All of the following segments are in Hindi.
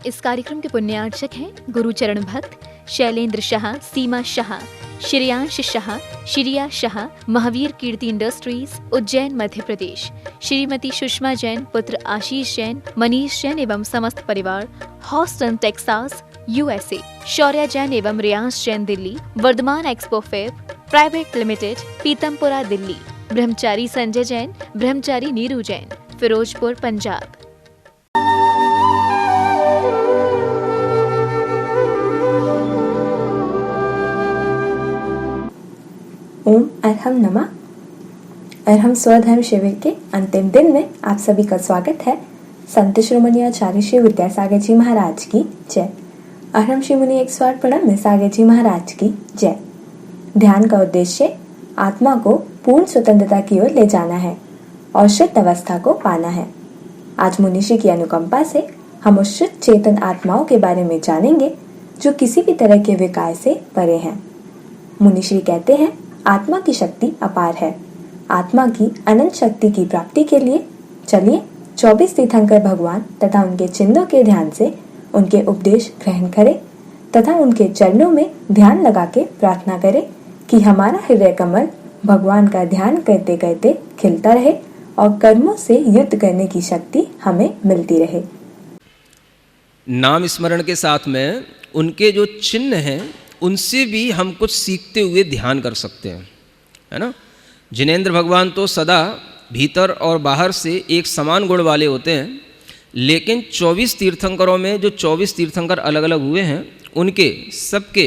इस कार्यक्रम के पुण्यार्चक हैं गुरुचरण भक्त, शैलेंद्र शाह, सीमा शाह, श्रेयांश शाह, श्रिया शाह, महावीर कीर्ति इंडस्ट्रीज, उज्जैन, मध्य प्रदेश, श्रीमती सुषमा जैन, पुत्र आशीष जैन, मनीष जैन एवं समस्त परिवार, Houston Texas, USA, Shaurya Jain एवं Riyansh Jain, Delhi, Vardhman expo fair private limited, Pitampura, Delhi, ब्रह्मचारी संजय जैन, ब्रह्मचारी नीरू जैन, फिरोजपुर, पंजाब। ओम अरहम नमः। अरहम स्वधर्म शिविर के अंतिम दिन में आप सभी का स्वागत है। संत शिरोमणि आचार्य श्री विद्यासागर जी महाराज की जय। अरहम श्री मुनि 108 प्रणाम में सागर जी महाराज की जय। ध्यान का उद्देश्य आत्मा को पूर्ण स्वतंत्रता की ओर ले जाना है और शुद्ध अवस्था को पाना है। आज मुनिषी की अनुकंपा से हम उस शुद्ध चेतन आत्माओं के बारे में जानेंगे जो किसी भी तरह के विकार से परे हैं। मुनिषी कहते हैं, आत्मा की शक्ति अपार है। आत्मा की अनंत शक्ति की प्राप्ति के लिए चलिए 24 तीर्थंकर भगवान तथा उनके चिन्हों के ध्यान से उनके उपदेश ग्रहण करें तथा उनके चरणों में ध्यान लगा के प्रार्थना करें कि हमारा हृदय कमल भगवान का ध्यान करते करते खिलता रहे और कर्मों से युद्ध करने की शक्ति हमें मिलती रहे। नाम स्मरण के साथ में उनके जो चिन्ह हैं उनसे भी हम कुछ सीखते हुए ध्यान कर सकते हैं, है ना। जिनेंद्र भगवान तो सदा भीतर और बाहर से एक समान गुण वाले होते हैं, लेकिन 24 तीर्थंकरों में जो 24 तीर्थंकर अलग अलग हुए हैं उनके सबके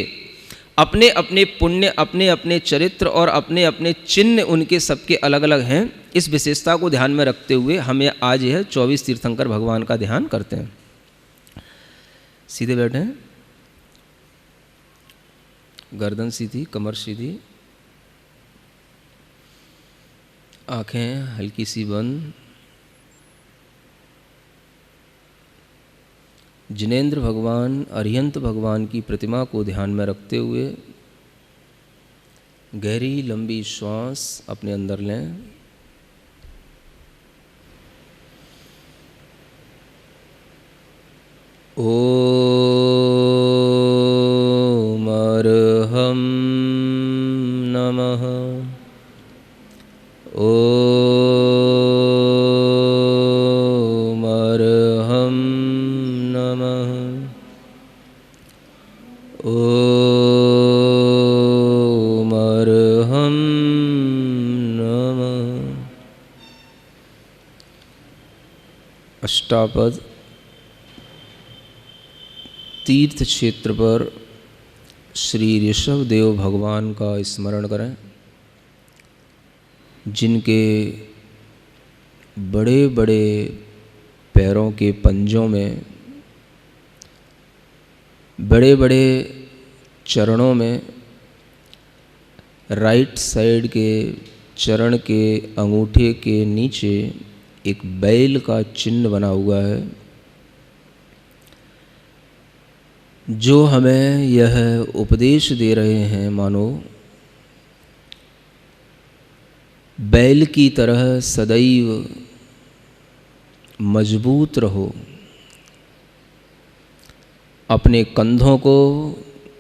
अपने अपने पुण्य, अपने अपने चरित्र और अपने अपने चिन्ह उनके सबके अलग अलग हैं। इस विशेषता को ध्यान में रखते हुए हमें आज यह 24 तीर्थंकर भगवान का ध्यान करते हैं। सीधे बैठे हैं, गर्दन सीधी, कमर सीधी, आंखें हल्की सी बंद। जिनेंद्र भगवान, अरिहंत भगवान की प्रतिमा को ध्यान में रखते हुए गहरी लंबी श्वास अपने अंदर लें। ओम अरहम नमः। ओम अरहम नमः। ओम अरहम नमः। अष्टापद तीर्थ क्षेत्र पर श्री ऋषभ देव भगवान का स्मरण करें, जिनके बड़े बड़े पैरों के पंजों में, बड़े बड़े चरणों में, राइट साइड के चरण के अंगूठे के नीचे एक बैल का चिन्ह बना हुआ है, जो हमें यह उपदेश दे रहे हैं, मानो बैल की तरह सदैव मजबूत रहो, अपने कंधों को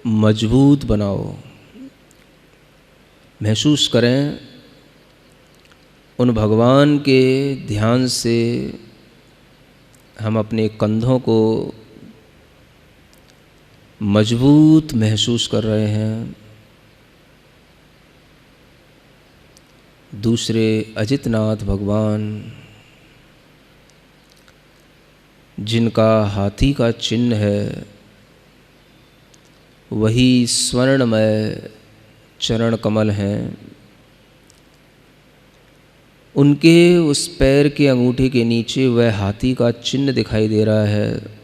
मजबूत बनाओ। महसूस करें उन भगवान के ध्यान से हम अपने कंधों को मजबूत महसूस कर रहे हैं। दूसरे अजितनाथ भगवान, जिनका हाथी का चिन्ह है, वही स्वर्णमय चरण कमल हैं। उनके उस पैर के अंगूठे के नीचे वह हाथी का चिन्ह दिखाई दे रहा है।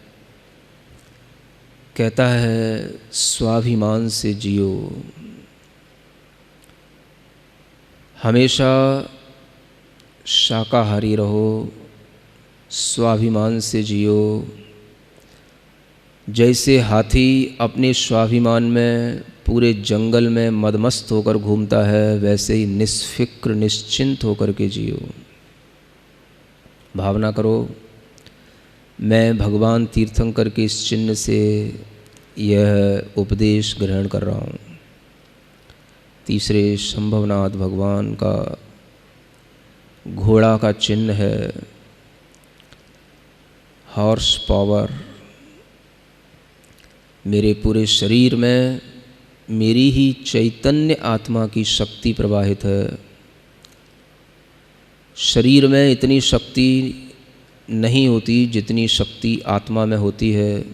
कहता है, स्वाभिमान से जियो, हमेशा शाकाहारी रहो, स्वाभिमान से जियो। जैसे हाथी अपने स्वाभिमान में पूरे जंगल में मदमस्त होकर घूमता है, वैसे ही निष्फिक्र निश्चिंत होकर के जियो। भावना करो मैं भगवान तीर्थंकर के इस चिन्ह से यह उपदेश ग्रहण कर रहा हूँ। तीसरे शंभवनाथ भगवान का घोड़ा का चिन्ह है, हॉर्स पावर। मेरे पूरे शरीर में मेरी ही चैतन्य आत्मा की शक्ति प्रवाहित है। शरीर में इतनी शक्ति नहीं होती जितनी शक्ति आत्मा में होती है।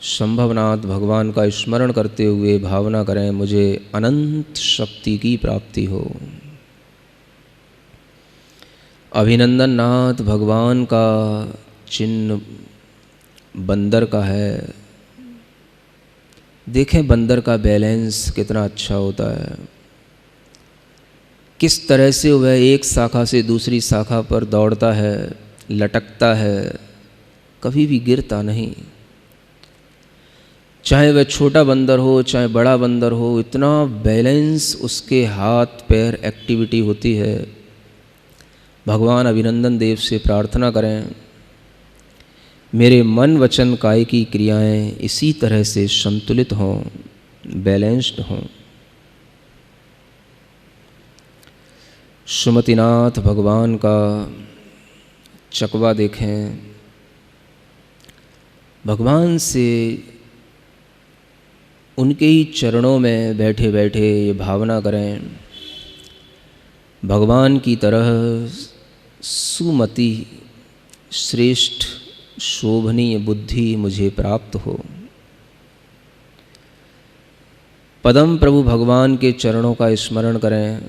शंभवनाथ भगवान का स्मरण करते हुए भावना करें, मुझे अनंत शक्ति की प्राप्ति हो। अभिनंदन नाथ भगवान का चिन्ह बंदर का है। देखें बंदर का बैलेंस कितना अच्छा होता है, किस तरह से वह एक शाखा से दूसरी शाखा पर दौड़ता है, लटकता है, कभी भी गिरता नहीं। चाहे वह छोटा बंदर हो चाहे बड़ा बंदर हो, इतना बैलेंस उसके हाथ पैर एक्टिविटी होती है। भगवान अभिनंदन देव से प्रार्थना करें, मेरे मन वचन काय की क्रियाएं इसी तरह से संतुलित हों, बैलेंस्ड हों। सुमतिनाथ भगवान का चकवा देखें। भगवान से उनके ही चरणों में बैठे बैठे ये भावना करें, भगवान की तरह सुमति श्रेष्ठ शोभनीय बुद्धि मुझे प्राप्त हो। पदम प्रभु भगवान के चरणों का स्मरण करें।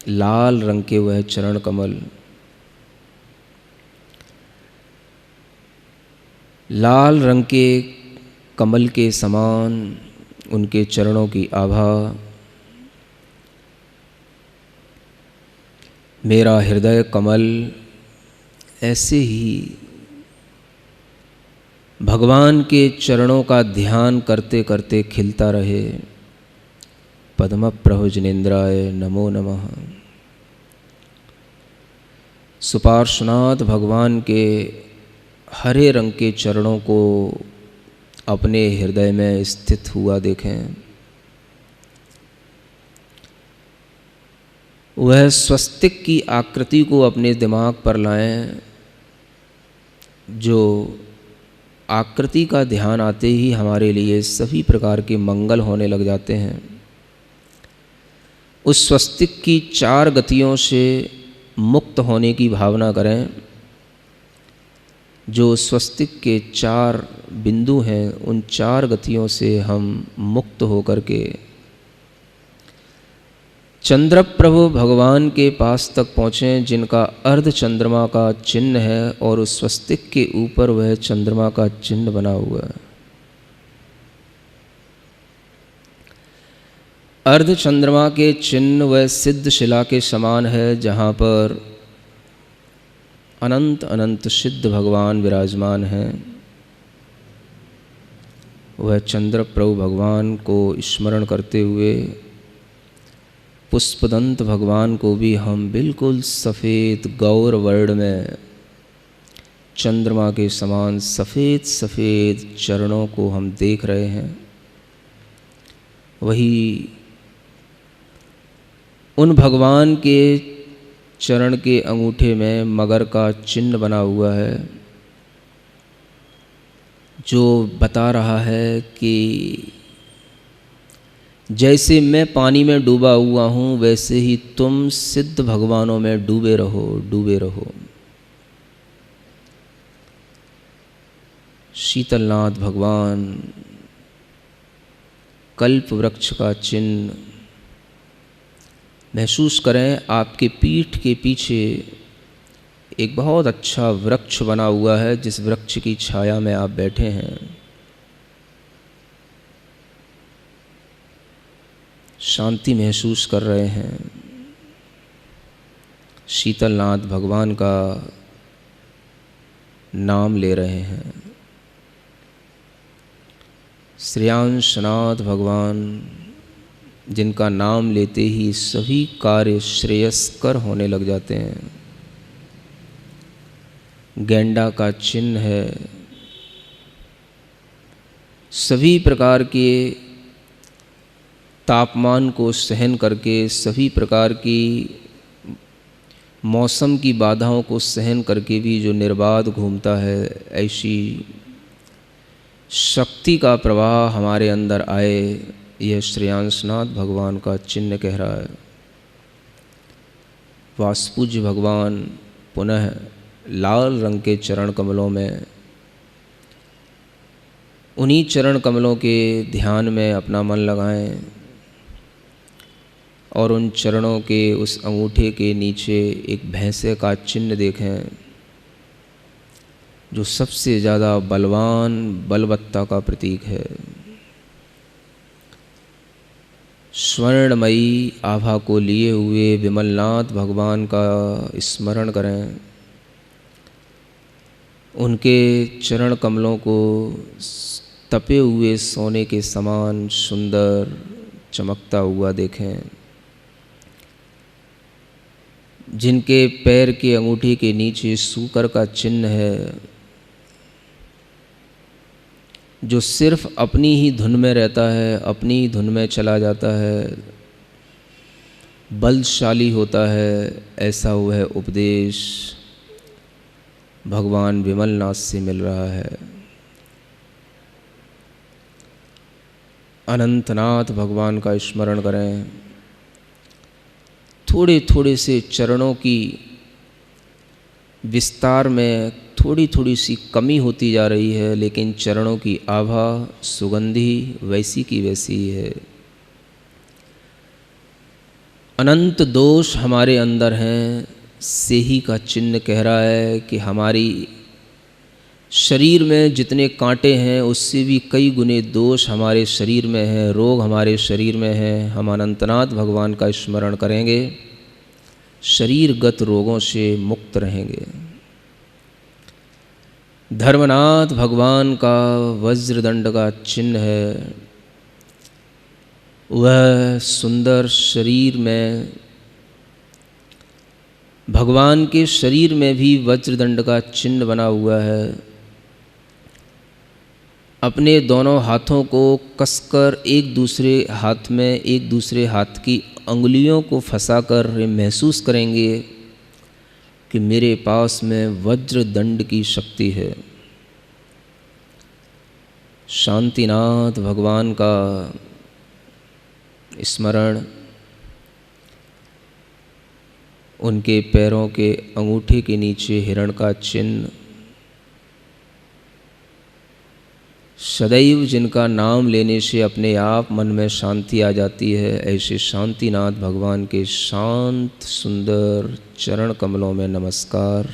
लाल रंग के वह चरण कमल, लाल रंग के कमल के समान उनके चरणों की आभा। मेरा हृदय कमल ऐसे ही भगवान के चरणों का ध्यान करते करते खिलता रहे। पद्म प्रभु जिनेन्द्राय नमो नमः। सुपार्श्वनाथ भगवान के हरे रंग के चरणों को अपने हृदय में स्थित हुआ देखें। वह स्वस्तिक की आकृति को अपने दिमाग पर लाएं। जो आकृति का ध्यान आते ही हमारे लिए सभी प्रकार के मंगल होने लग जाते हैं। उस स्वस्तिक की 4 गतियों से मुक्त होने की भावना करें। जो स्वस्तिक के 4 बिंदु हैं, उन 4 गतियों से हम मुक्त होकर के चंद्र प्रभु भगवान के पास तक पहुँचें, जिनका अर्ध चंद्रमा का चिन्ह है और उस स्वस्तिक के ऊपर वह चंद्रमा का चिन्ह बना हुआ है। अर्ध चंद्रमा के चिन्ह वह सिद्ध शिला के समान है, जहाँ पर अनंत अनंत सिद्ध भगवान विराजमान हैं। वह चंद्र प्रभु भगवान को स्मरण करते हुए पुष्पदंत भगवान को भी हम बिल्कुल सफ़ेद गौर वर्ण में चंद्रमा के समान सफ़ेद सफ़ेद चरणों को हम देख रहे हैं। वही उन भगवान के चरण के अंगूठे में मगर का चिन्ह बना हुआ है, जो बता रहा है कि जैसे मैं पानी में डूबा हुआ हूँ, वैसे ही तुम सिद्ध भगवानों में डूबे रहो, डूबे रहो। शीतलनाथ भगवान कल्प वृक्ष का चिन्ह महसूस करें। आपके पीठ के पीछे एक बहुत अच्छा वृक्ष बना हुआ है, जिस वृक्ष की छाया में आप बैठे हैं। शांति महसूस कर रहे हैं। शीतलनाथ भगवान का नाम ले रहे हैं। श्रेयांशनाथ भगवान, जिनका नाम लेते ही सभी कार्य श्रेयस्कर होने लग जाते हैं। गैंडा का चिन्ह है। सभी प्रकार के तापमान को सहन करके, सभी प्रकार की मौसम की बाधाओं को सहन करके भी जो निर्बाध घूमता है, ऐसी शक्ति का प्रवाह हमारे अंदर आए, यह श्रेयांशनाथ भगवान का चिन्ह कह रहा है। वासपूज्य भगवान पुनः लाल रंग के चरण कमलों में, उन्हीं चरण कमलों के ध्यान में अपना मन लगाएं और उन चरणों के उस अंगूठे के नीचे एक भैंसे का चिन्ह देखें, जो सबसे ज़्यादा बलवान बलवत्ता का प्रतीक है। स्वर्णमयी आभा को लिए हुए विमलनाथ भगवान का स्मरण करें, उनके चरण कमलों को तपे हुए सोने के समान सुंदर चमकता हुआ देखें, जिनके पैर के अंगूठे के नीचे सूकर का चिन्ह है, जो सिर्फ अपनी ही धुन में रहता है, अपनी ही धुन में चला जाता है, बलशाली होता है। ऐसा वह उपदेश भगवान विमलनाथ से मिल रहा है। अनंतनाथ भगवान का स्मरण करें। थोड़े थोड़े से चरणों की विस्तार में थोड़ी थोड़ी सी कमी होती जा रही है, लेकिन चरणों की आभा सुगंधी वैसी की वैसी ही है। अनंत दोष हमारे अंदर हैं, से ही का चिन्ह कह रहा है कि हमारी शरीर में जितने कांटे हैं उससे भी कई गुने दोष हमारे शरीर में हैं, रोग हमारे शरीर में हैं। हम अनंतनाथ भगवान का स्मरण करेंगे, शरीरगत रोगों से मुक्त रहेंगे। धर्मनाथ भगवान का वज्रदंड का चिन्ह है। वह सुंदर शरीर में, भगवान के शरीर में भी वज्रदंड का चिन्ह बना हुआ है। अपने दोनों हाथों को कसकर एक दूसरे हाथ में, एक दूसरे हाथ की अंगुलियों को फंसाकर महसूस करेंगे कि मेरे पास में वज्रदंड की शक्ति है। शांतिनाथ भगवान का स्मरण, उनके पैरों के अंगूठे के नीचे हिरण का चिन्ह, सदैव जिनका नाम लेने से अपने आप मन में शांति आ जाती है, ऐसे शांतिनाथ भगवान के शांत सुंदर चरण कमलों में नमस्कार।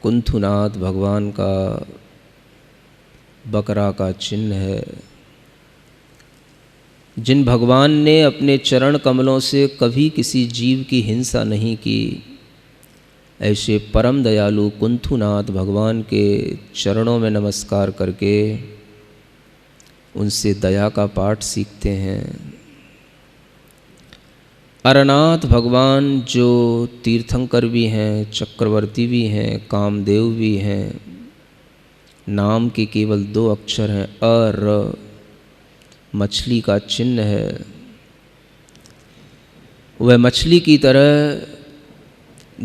कुंथुनाथ भगवान का बकरा का चिन्ह है। जिन भगवान ने अपने चरण कमलों से कभी किसी जीव की हिंसा नहीं की, ऐसे परम दयालु कुंथुनाथ भगवान के चरणों में नमस्कार करके उनसे दया का पाठ सीखते हैं। अरनाथ भगवान जो तीर्थंकर भी हैं, चक्रवर्ती भी हैं, कामदेव भी हैं, नाम के केवल 2 अक्षर हैं, अर, मछली का चिन्ह है। वह मछली की तरह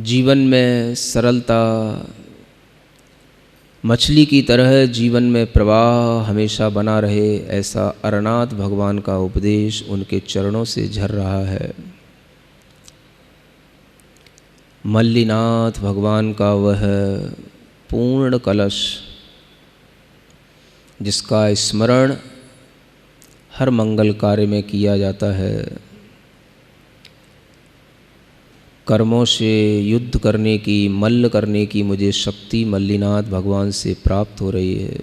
जीवन में सरलता, मछली की तरह जीवन में प्रवाह हमेशा बना रहे, ऐसा अरनाथ भगवान का उपदेश उनके चरणों से झर रहा है। मल्लीनाथ भगवान का वह पूर्ण कलश, जिसका स्मरण हर मंगल कार्य में किया जाता है। कर्मों से युद्ध करने की, मल्ल करने की मुझे शक्ति मल्लीनाथ भगवान से प्राप्त हो रही है।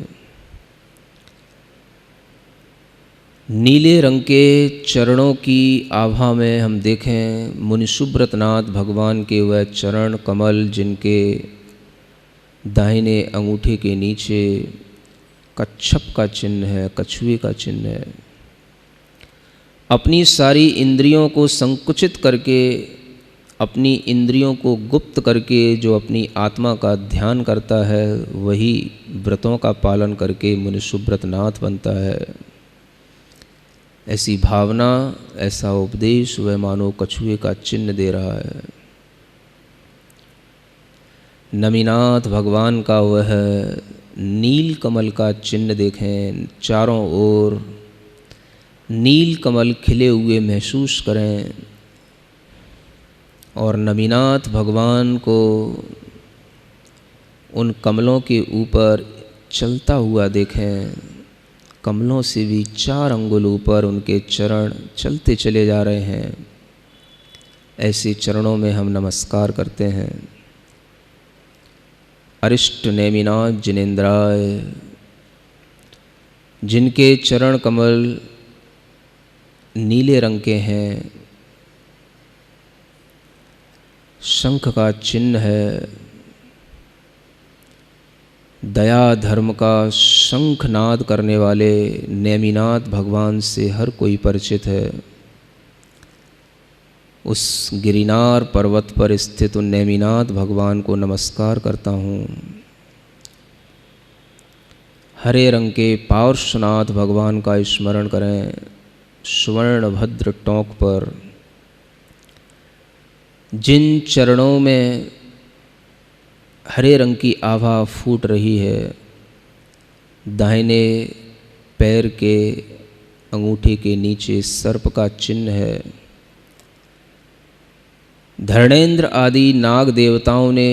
नीले रंग के चरणों की आभा में हम देखें मुनि सुब्रतनाथ भगवान के वह चरण कमल, जिनके दाहिने अंगूठे के नीचे कच्छप का चिन्ह है, कछुए का चिन्ह है। अपनी सारी इंद्रियों को संकुचित करके अपनी इंद्रियों को गुप्त करके जो अपनी आत्मा का ध्यान करता है वही व्रतों का पालन करके मुनिशुव्रतनाथ बनता है। ऐसी भावना, ऐसा उपदेश वह मानो कछुए का चिन्ह दे रहा है। नमीनाथ भगवान का वह नील कमल का चिन्ह देखें, चारों ओर नील कमल खिले हुए महसूस करें और नमीनाथ भगवान को उन कमलों के ऊपर चलता हुआ देखें। कमलों से भी 4 अंगुल ऊपर उनके चरण चलते चले जा रहे हैं। ऐसे चरणों में हम नमस्कार करते हैं। अरिष्ट नेमिनाथ जिनेन्द्राय, जिनके चरण कमल नीले रंग के हैं, शंख का चिन्ह है, दया धर्म का शंखनाद करने वाले नेमिनाथ भगवान से हर कोई परिचित है। उस गिरिनार पर्वत पर स्थित उन नेमिनाथ भगवान को नमस्कार करता हूँ। हरे रंग के पार्श्वनाथ भगवान का स्मरण करें। स्वर्ण भद्र टोंक पर जिन चरणों में हरे रंग की आभा फूट रही है, दाहिने पैर के अंगूठे के नीचे सर्प का चिन्ह है। धर्णेंद्र आदि नाग देवताओं ने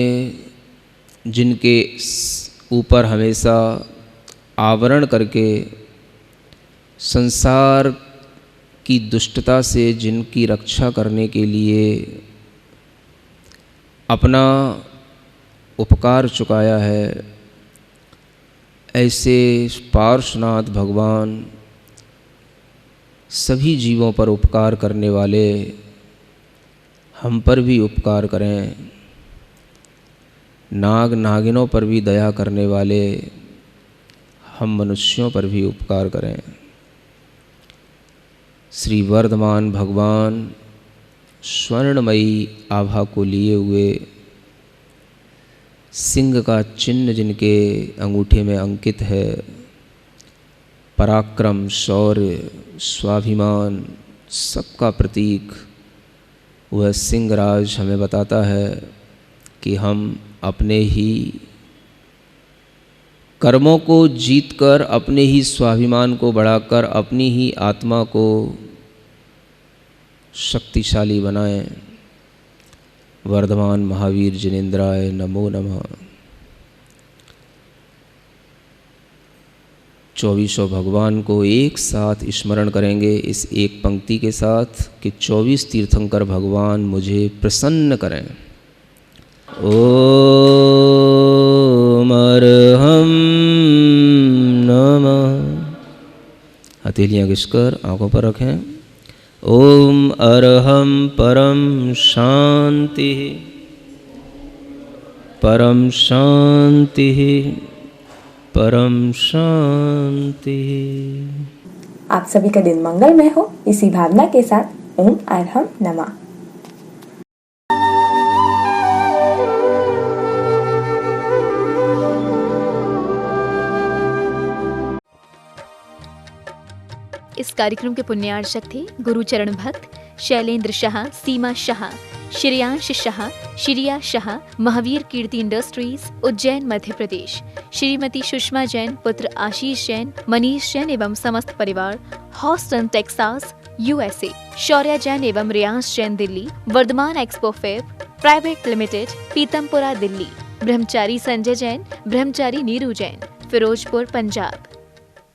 जिनके ऊपर हमेशा आवरण करके संसार की दुष्टता से जिनकी रक्षा करने के लिए अपना उपकार चुकाया है, ऐसे पार्श्वनाथ भगवान सभी जीवों पर उपकार करने वाले हम पर भी उपकार करें। नाग नागिनों पर भी दया करने वाले हम मनुष्यों पर भी उपकार करें। श्री वर्धमान भगवान स्वर्णमयी आभा को लिए हुए, सिंह का चिन्ह जिनके अंगूठे में अंकित है, पराक्रम, शौर्य, स्वाभिमान सबका प्रतीक वह सिंहराज हमें बताता है कि हम अपने ही कर्मों को जीतकर, अपने ही स्वाभिमान को बढ़ाकर, अपनी ही आत्मा को शक्तिशाली बनाएं। वर्धमान महावीर जिनेन्द्राय नमो नमः। 24 भगवान को एक साथ स्मरण करेंगे इस एक पंक्ति के साथ कि 24 तीर्थंकर भगवान मुझे प्रसन्न करें। ओम अर्हं नमः। हथेलियाँ घिसकर आंखों पर रखें। ओम अर्हं परम शांति, परम शांति, परम शांति। आप सभी का दिन मंगलमय हो, इसी भावना के साथ ओम अर्हं नमः। इस कार्यक्रम के पुण्यार्चक थे गुरुचरण भक्त शैलेंद्र शाह, सीमा शाह, श्रेयांश शाह, श्रिया शाह, महावीर कीर्ति इंडस्ट्रीज, उज्जैन मध्य प्रदेश, श्रीमती सुषमा जैन, पुत्र आशीष जैन, मनीष जैन एवं समस्त परिवार, Houston Texas USA, Shaurya Jain एवं Riyansh Jain Delhi, Vardhman expo fair private limited, Pitampura Delhi, ब्रह्मचारी संजय जैन, ब्रह्मचारी नीरू जैन, फिरोजपुर पंजाब।